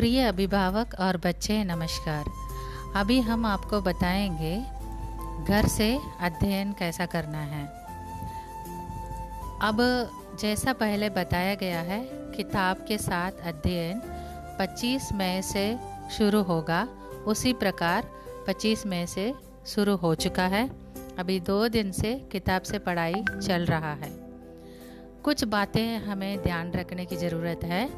प्रिय अभिभावक और बच्चे नमस्कार। अभी हम आपको बताएंगे घर से अध्ययन कैसा करना है। अब जैसा पहले बताया गया है, किताब के साथ अध्ययन 25 मई से शुरू होगा। उसी प्रकार 25 मई से शुरू हो चुका है। अभी 2 दिन से किताब से पढ़ाई चल रहा है। कुछ बातें हमें ध्यान रखने की ज़रूरत है।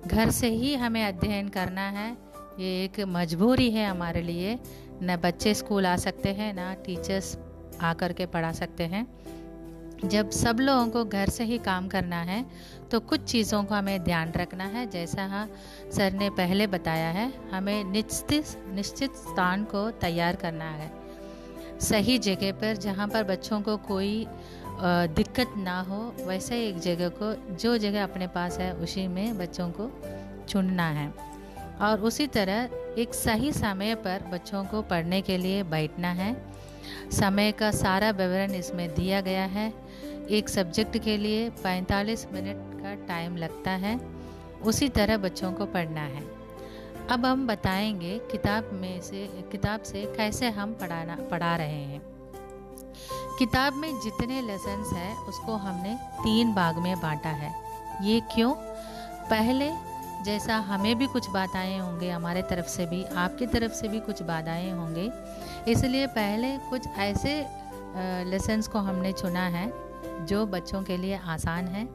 घर से ही हमें अध्ययन करना है, ये एक मजबूरी है हमारे लिए। न बच्चे स्कूल आ सकते हैं, ना टीचर्स आकर के पढ़ा सकते हैं। जब सब लोगों को घर से ही काम करना है तो कुछ चीज़ों को हमें ध्यान रखना है। जैसा सर ने पहले बताया है, हमें निश्चित स्थान को तैयार करना है, सही जगह पर जहाँ पर बच्चों को कोई दिक्कत ना हो। वैसे एक जगह को, जो जगह अपने पास है उसी में बच्चों को चुनना है। और उसी तरह एक सही समय पर बच्चों को पढ़ने के लिए बैठना है। समय का सारा विवरण इसमें दिया गया है। एक सब्जेक्ट के लिए 45 मिनट का टाइम लगता है। उसी तरह बच्चों को पढ़ना है। अब हम बताएंगे किताब से कैसे हम पढ़ा रहे हैं। किताब में जितने लेसन्स हैं उसको हमने 3 भाग में बांटा है। ये क्यों? पहले जैसा हमें भी कुछ बाधाएं होंगे, हमारे तरफ से भी, आपकी तरफ से भी कुछ बाधाएं होंगे, इसलिए पहले कुछ ऐसे लेसन्स को हमने चुना है जो बच्चों के लिए आसान है,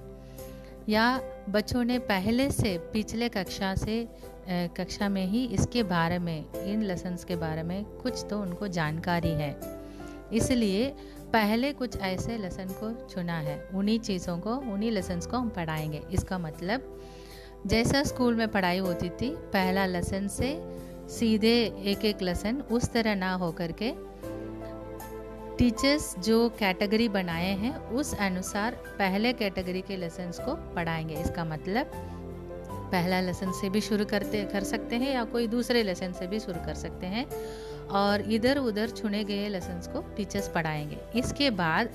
या बच्चों ने पहले से पिछले कक्षा में ही इसके बारे में, इन लेसन्स के बारे में कुछ तो उनको जानकारी है। इसलिए पहले कुछ ऐसे लेसन को चुना है। उन्हीं लेसन्स को हम पढ़ाएंगे। इसका मतलब जैसा स्कूल में पढ़ाई होती थी, पहला लेसन से सीधे एक लेसन, उस तरह ना हो करके टीचर्स जो कैटेगरी बनाए हैं उस अनुसार पहले कैटेगरी के लेसन्स को पढ़ाएंगे। इसका मतलब पहला लेसन से भी शुरू कर सकते हैं, या कोई दूसरे लेसन से भी शुरू कर सकते हैं, और इधर उधर चुने गए लेसन्स को टीचर्स पढ़ाएंगे। इसके बाद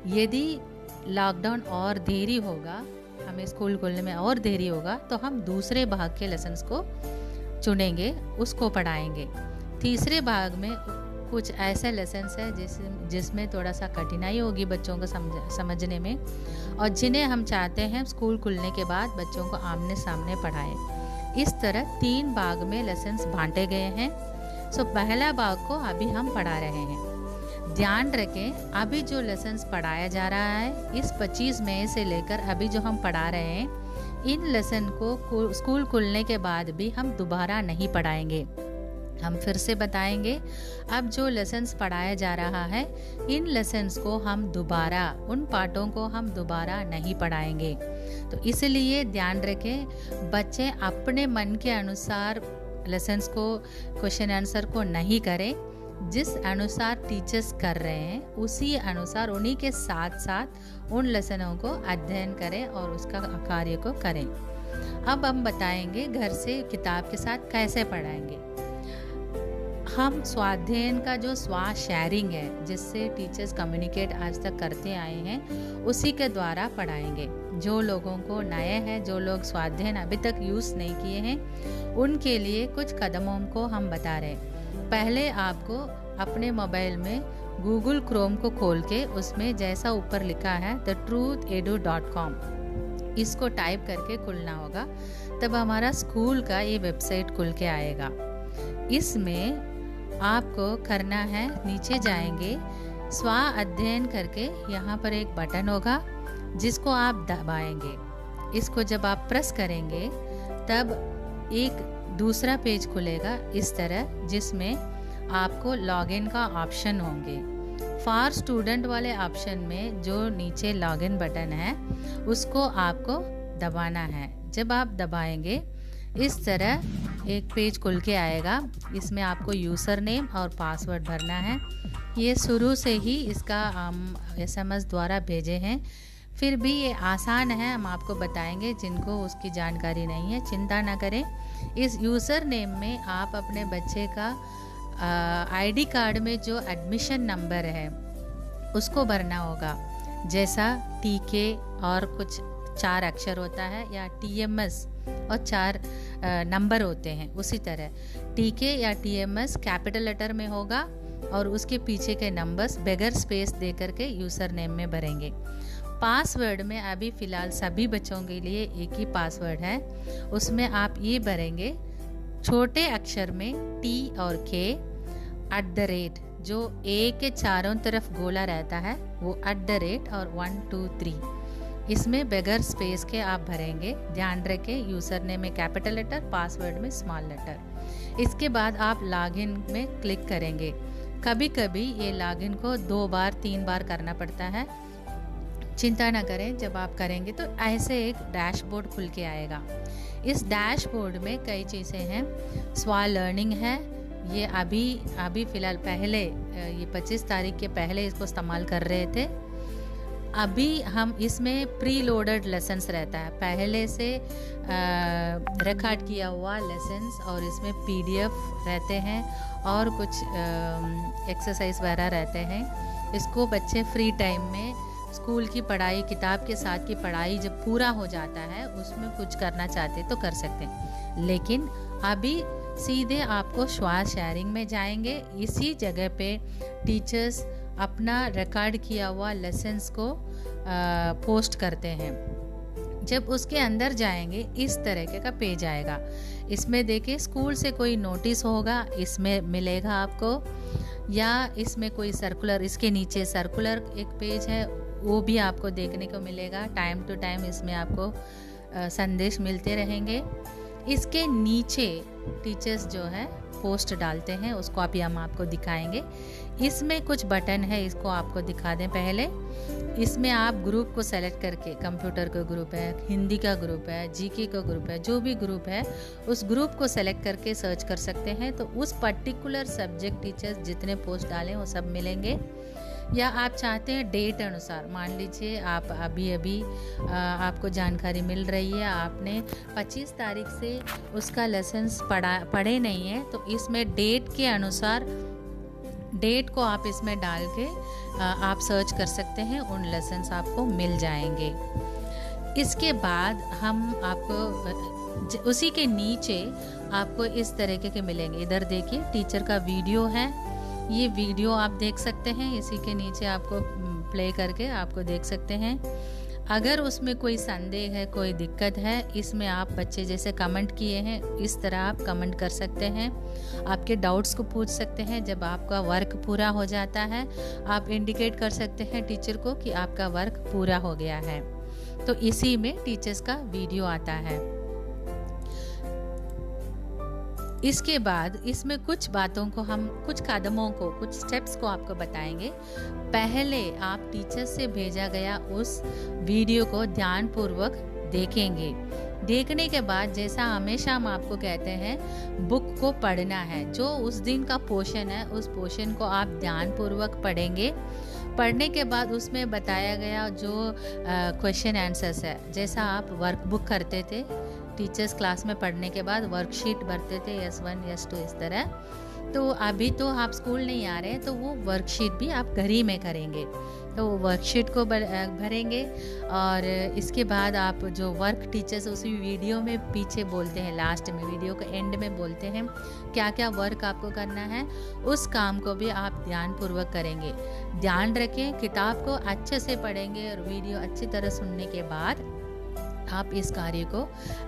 यदि लॉकडाउन और देरी होगा, हमें स्कूल खुलने में और देरी होगा, तो हम दूसरे भाग के लेसन्स को चुनेंगे, उसको पढ़ाएंगे। तीसरे भाग में कुछ ऐसे लेसन्स है जिसमें थोड़ा सा कठिनाई होगी बच्चों को समझने में, और जिन्हें हम चाहते हैं स्कूल खुलने के बाद बच्चों को आमने सामने पढ़ाएं। इस तरह 3 भाग में लेसन्स बांटे गए हैं। पहला भाग को अभी हम पढ़ा रहे हैं। ध्यान रखें, अभी जो लेसन्स पढ़ाया जा रहा है, इस 25 मई से लेकर अभी जो हम पढ़ा रहे हैं, इन लेसन को स्कूल खुलने के बाद भी हम दोबारा नहीं पढ़ाएंगे। हम फिर से बताएंगे, अब जो लेसन्स पढ़ाया जा रहा है, इन लेसन्स को हम दोबारा, उन पाठों को हम दोबारा नहीं पढ़ाएंगे। तो इसलिए ध्यान रखें, बच्चे अपने मन के अनुसार लेसन्स को, क्वेश्चन आंसर को नहीं करें। जिस अनुसार टीचर्स कर रहे हैं उसी अनुसार, उन्हीं के साथ साथ उन लेसनों को अध्ययन करें और उसका कार्य को करें। अब हम बताएंगे घर से किताब के साथ कैसे पढ़ाएंगे। हम स्वाध्ययन का जो शेयरिंग है, जिससे टीचर्स कम्युनिकेट आज तक करते आए हैं, उसी के द्वारा पढ़ाएंगे। जो लोगों को नए हैं, जो लोग स्वाध्ययन अभी तक यूज़ नहीं किए हैं, उनके लिए कुछ कदमों को हम बता रहे हैं। पहले आपको अपने मोबाइल में गूगल क्रोम को खोल के उसमें जैसा ऊपर लिखा है thetruthedu.com, इसको टाइप करके खुलना होगा। तब हमारा स्कूल का ये वेबसाइट खुल के आएगा। इसमें आपको करना है, नीचे जाएंगे, स्व अध्ययन करके यहाँ पर एक बटन होगा जिसको आप दबाएंगे। इसको जब आप प्रेस करेंगे तब एक दूसरा पेज खुलेगा इस तरह, जिसमें आपको लॉगिन का ऑप्शन होंगे। फॉर स्टूडेंट वाले ऑप्शन में जो नीचे लॉगिन बटन है उसको आपको दबाना है। जब आप दबाएंगे इस तरह एक पेज खुल के आएगा। इसमें आपको यूज़र नेम और पासवर्ड भरना है। ये शुरू से ही इसका SMS द्वारा भेजे हैं, फिर भी ये आसान है, हम आपको बताएंगे। जिनको उसकी जानकारी नहीं है, चिंता ना करें। इस यूज़र नेम में आप अपने बच्चे का ID कार्ड में जो एडमिशन नंबर है उसको भरना होगा। जैसा TK और कुछ 4 अक्षर होता है, या TMS और 4 नंबर होते हैं, उसी तरह टीके या टीएमएस कैपिटल लेटर में होगा और उसके पीछे के नंबर्स बगैर स्पेस दे करके यूज़र नेम में भरेंगे। पासवर्ड में अभी फ़िलहाल सभी बच्चों के लिए एक ही पासवर्ड है, उसमें आप ये भरेंगे छोटे अक्षर में टी और के @ जो ए के चारों तरफ गोला रहता है वो @ और 1 2 3 इसमें बगैर स्पेस के आप भरेंगे। ध्यान रखें यूज़र नेम में कैपिटल लेटर, पासवर्ड में स्मॉल लेटर। इसके बाद आप लॉगिन में क्लिक करेंगे। कभी कभी ये लॉगिन को 2 बार 3 बार करना पड़ता है, चिंता ना करें। जब आप करेंगे तो ऐसे एक डैशबोर्ड खुल के आएगा। इस डैशबोर्ड में कई चीज़ें हैं। स्वा लर्निंग है, ये अभी फ़िलहाल पहले ये 25 तारीख के पहले इसको इस्तेमाल कर रहे थे। अभी हम इसमें प्री लोडेड लेसन्स रहता है, पहले से रिकॉर्ड किया हुआ लेसन्स, और इसमें पीडीएफ रहते हैं और कुछ एक्सरसाइज वगैरह रहते हैं। इसको बच्चे फ्री टाइम में स्कूल की पढ़ाई, किताब के साथ की पढ़ाई जब पूरा हो जाता है उसमें कुछ करना चाहते तो कर सकते हैं। लेकिन अभी सीधे आपको श्वास शेयरिंग में जाएंगे। इसी जगह पे टीचर्स अपना रिकॉर्ड किया हुआ लेसन्स को पोस्ट करते हैं। जब उसके अंदर जाएंगे इस तरह का पेज आएगा। इसमें देखिए स्कूल से कोई नोटिस होगा, इसमें मिलेगा आपको, या इसमें कोई सर्कुलर, इसके नीचे सर्कुलर एक पेज है वो भी आपको देखने को मिलेगा। टाइम टू टाइम इसमें आपको संदेश मिलते रहेंगे। इसके नीचे टीचर्स जो है पोस्ट डालते हैं, उसको अभी हम आपको दिखाएंगे। इसमें कुछ बटन है, इसको आपको दिखा दें पहले। इसमें आप ग्रुप को सेलेक्ट करके, कंप्यूटर का ग्रुप है, हिंदी का ग्रुप है, जीके का ग्रुप है, जो भी ग्रुप है उस ग्रुप को सेलेक्ट करके सर्च कर सकते हैं। तो उस पर्टिकुलर सब्जेक्ट टीचर्स जितने पोस्ट डालें वो सब मिलेंगे। या आप चाहते हैं डेट अनुसार, मान लीजिए आप अभी आपको जानकारी मिल रही है, आपने 25 तारीख से उसका लेसन्स पढ़े नहीं है, तो इसमें डेट के अनुसार डेट को आप इसमें डाल के आप सर्च कर सकते हैं, उन लेसन्स आपको मिल जाएंगे। इसके बाद हम आपको उसी के नीचे आपको इस तरीके के मिलेंगे। इधर देखिए टीचर का वीडियो है, ये वीडियो आप देख सकते हैं, इसी के नीचे आपको प्ले करके आपको देख सकते हैं। अगर उसमें कोई संदेह है, कोई दिक्कत है, इसमें आप बच्चे जैसे कमेंट किए हैं इस तरह आप कमेंट कर सकते हैं, आपके डाउट्स को पूछ सकते हैं। जब आपका वर्क पूरा हो जाता है आप इंडिकेट कर सकते हैं टीचर को कि आपका वर्क पूरा हो गया है। तो इसी में टीचर्स का वीडियो आता है। इसके बाद इसमें कुछ बातों को हम, कुछ कदमों को, कुछ स्टेप्स को आपको बताएंगे। पहले आप टीचर से भेजा गया उस वीडियो को ध्यानपूर्वक देखेंगे। देखने के बाद जैसा हमेशा हम आपको कहते हैं, बुक को पढ़ना है। जो उस दिन का पोर्शन है उस पोर्शन को आप ध्यानपूर्वक पढ़ेंगे। पढ़ने के बाद उसमें बताया गया जो क्वेश्चन आंसर्स है, जैसा आप वर्कबुक करते थे टीचर्स क्लास में पढ़ने के बाद वर्कशीट भरते थे, S1 S2 इस तरह, तो अभी तो आप स्कूल नहीं आ रहे हैं तो वो वर्कशीट भी आप घर ही में करेंगे। तो वो वर्कशीट को भरेंगे और इसके बाद आप जो वर्क टीचर्स उसी वीडियो में पीछे बोलते हैं, लास्ट में वीडियो के एंड में बोलते हैं क्या क्या वर्क आपको करना है, उस काम को भी आप ध्यानपूर्वक करेंगे। ध्यान रखें, किताब को अच्छे से पढ़ेंगे और वीडियो अच्छी तरह सुनने के बाद आप इस कार्य को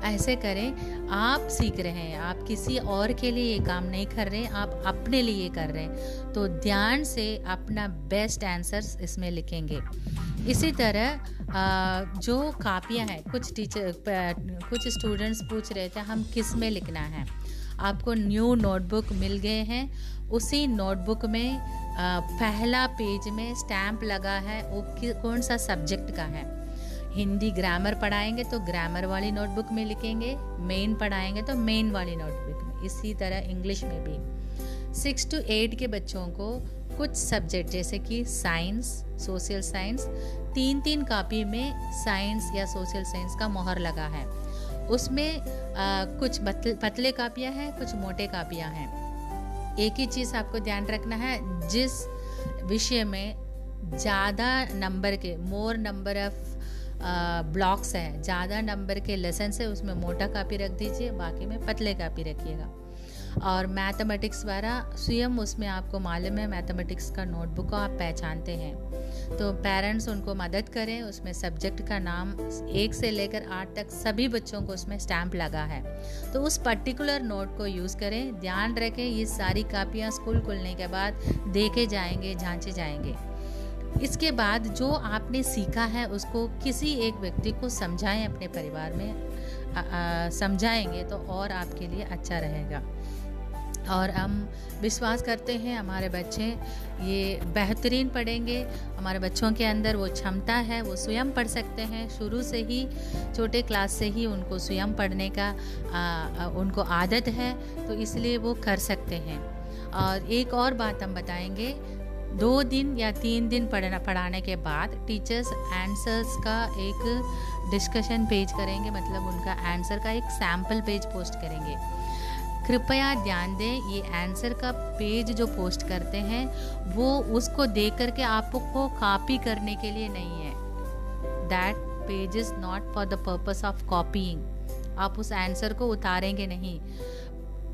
ऐसे करें। आप सीख रहे हैं, आप किसी और के लिए ये काम नहीं कर रहे हैं, आप अपने लिए कर रहे हैं। तो ध्यान से अपना बेस्ट आंसर्स इसमें लिखेंगे। इसी तरह जो कापियाँ हैं, कुछ स्टूडेंट्स पूछ रहे थे हम किस में लिखना है। आपको न्यू नोटबुक मिल गए हैं, उसी नोटबुक में पहला पेज में स्टैम्प लगा है, वो कौन सा सब्जेक्ट का है। हिंदी ग्रामर पढ़ाएंगे तो ग्रामर वाली नोटबुक में लिखेंगे, मेन पढ़ाएंगे तो मेन वाली नोटबुक में। इसी तरह इंग्लिश में भी 6 to 8 के बच्चों को कुछ सब्जेक्ट जैसे कि साइंस, सोशल साइंस, 3 कॉपी में साइंस या सोशल साइंस का मोहर लगा है। उसमें कुछ पतले कापियाँ हैं, कुछ मोटे कापियाँ हैं। एक ही चीज़ आपको ध्यान रखना है, जिस विषय में ज़्यादा नंबर के, मोर नंबर ऑफ ब्लॉक्स हैं, ज़्यादा नंबर के लेसन है उसमें मोटा कापी रख दीजिए, बाकी में पतले कापी रखिएगा। और मैथमेटिक्स वाला स्वयं उसमें आपको मालूम है मैथमेटिक्स का नोटबुक को आप पहचानते हैं, तो पेरेंट्स उनको मदद करें। उसमें सब्जेक्ट का नाम 1 से लेकर 8 तक सभी बच्चों को उसमें स्टैम्प लगा है, तो उस पर्टिकुलर नोट को यूज़ करें। ध्यान रखें ये सारी कापियाँ स्कूल खुलने के बाद देखे जाएंगे, जांचे जाएंगे। इसके बाद जो आपने सीखा है उसको किसी एक व्यक्ति को समझाएं, अपने परिवार में समझाएंगे तो और आपके लिए अच्छा रहेगा। और हम विश्वास करते हैं हमारे बच्चे ये बेहतरीन पढ़ेंगे। हमारे बच्चों के अंदर वो क्षमता है, वो स्वयं पढ़ सकते हैं। शुरू से ही छोटे क्लास से ही उनको स्वयं पढ़ने का उनको आदत है, तो इसलिए वो कर सकते हैं। और एक और बात हम बताएंगे, 2 दिन या 3 दिन पढ़ाने के बाद टीचर्स आंसर्स का एक डिस्कशन पेज करेंगे, मतलब उनका आंसर का एक सैम्पल पेज पोस्ट करेंगे। कृपया ध्यान दें, ये आंसर का पेज जो पोस्ट करते हैं वो उसको देख करके आपको कॉपी करने के लिए नहीं है। That page is not for the purpose of copying. आप उस आंसर को उतारेंगे नहीं।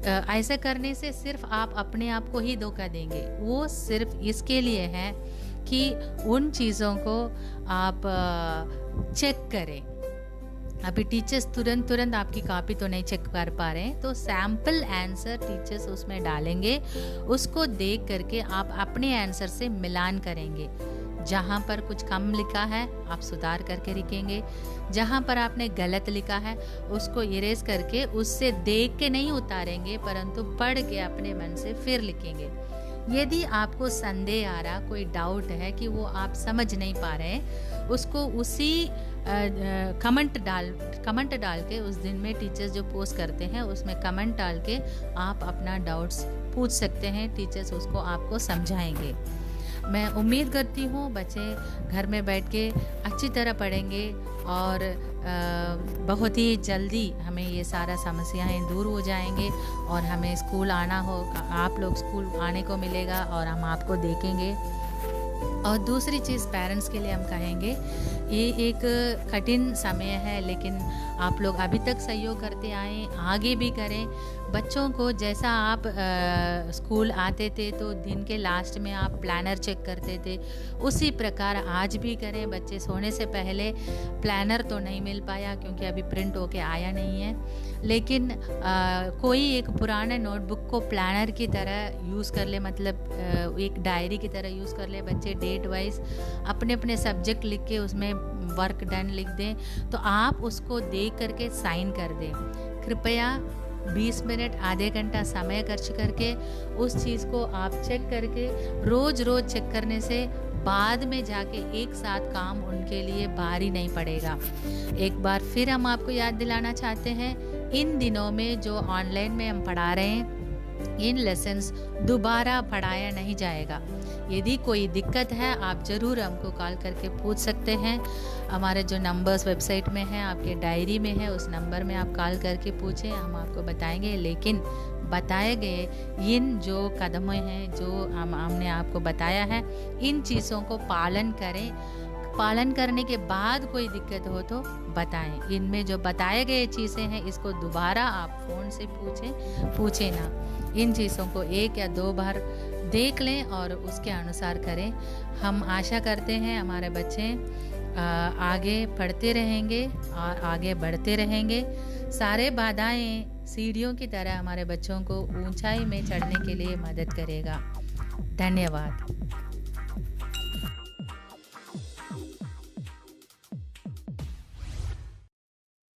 ऐसा करने से सिर्फ आप अपने आप को ही धोखा देंगे। वो सिर्फ इसके लिए है कि उन चीज़ों को आप चेक करें। अभी टीचर्स तुरंत आपकी कॉपी तो नहीं चेक कर पा रहे हैं, तो सैम्पल आंसर टीचर्स उसमें डालेंगे। उसको देख करके आप अपने आंसर से मिलान करेंगे। जहाँ पर कुछ कम लिखा है आप सुधार करके लिखेंगे, जहाँ पर आपने गलत लिखा है उसको इरेज करके उससे देख के नहीं उतारेंगे, परंतु पढ़ के अपने मन से फिर लिखेंगे। यदि आपको संदेह आ रहा, कोई डाउट है कि वो आप समझ नहीं पा रहे हैं, उसको उसी कमेंट डाल के उस दिन में टीचर्स जो पोस्ट करते हैं उसमें कमेंट डाल के आप अपना डाउट्स पूछ सकते हैं। टीचर्स उसको आपको समझाएंगे। मैं उम्मीद करती हूँ बच्चे घर में बैठ के अच्छी तरह पढ़ेंगे और बहुत ही जल्दी हमें ये सारा समस्याएं दूर हो जाएंगे और हमें स्कूल आना हो, आप लोग स्कूल आने को मिलेगा और हम आपको देखेंगे। और दूसरी चीज़ पेरेंट्स के लिए हम कहेंगे, ये एक कठिन समय है, लेकिन आप लोग अभी तक सहयोग करते आए, आगे भी करें। बच्चों को जैसा आप स्कूल आते थे तो दिन के लास्ट में आप प्लानर चेक करते थे, उसी प्रकार आज भी करें। बच्चे सोने से पहले प्लानर तो नहीं मिल पाया क्योंकि अभी प्रिंट होके आया नहीं है, लेकिन कोई एक पुराने नोटबुक को प्लानर की तरह यूज़ कर ले, मतलब एक डायरी की तरह यूज़ कर ले। बच्चे डेट वाइज अपने अपने सब्जेक्ट लिख के उसमें वर्क डन लिख दें, तो आप उसको देख करके साइन कर दें। कृपया 20 मिनट आधे घंटा समय खर्च करके उस चीज़ को आप चेक करके रोज़ चेक करने से बाद में जाके एक साथ काम उनके लिए भारी नहीं पड़ेगा। एक बार फिर हम आपको याद दिलाना चाहते हैं, इन दिनों में जो ऑनलाइन में हम पढ़ा रहे हैं, इन लेसन्स दोबारा पढ़ाया नहीं जाएगा। यदि कोई दिक्कत है आप ज़रूर हमको कॉल करके पूछ सकते हैं। हमारे जो नंबर्स वेबसाइट में हैं, आपके डायरी में है, उस नंबर में आप कॉल करके पूछें, हम आपको बताएंगे। लेकिन बताए गए इन जो कदमें हैं जो हमने आपको बताया है, इन चीज़ों को पालन करें। पालन करने के बाद कोई दिक्कत हो तो बताएं। इनमें जो बताए गए चीज़ें हैं इसको दोबारा आप फ़ोन से पूछें ना। इन चीज़ों को 1 या 2 बार देख लें और उसके अनुसार करें। हम आशा करते हैं हमारे बच्चे आगे पढ़ते रहेंगे और आगे बढ़ते रहेंगे। सारे बाधाएं सीढ़ियों की तरह हमारे बच्चों को ऊंचाई में चढ़ने के लिए मदद करेगा। धन्यवाद।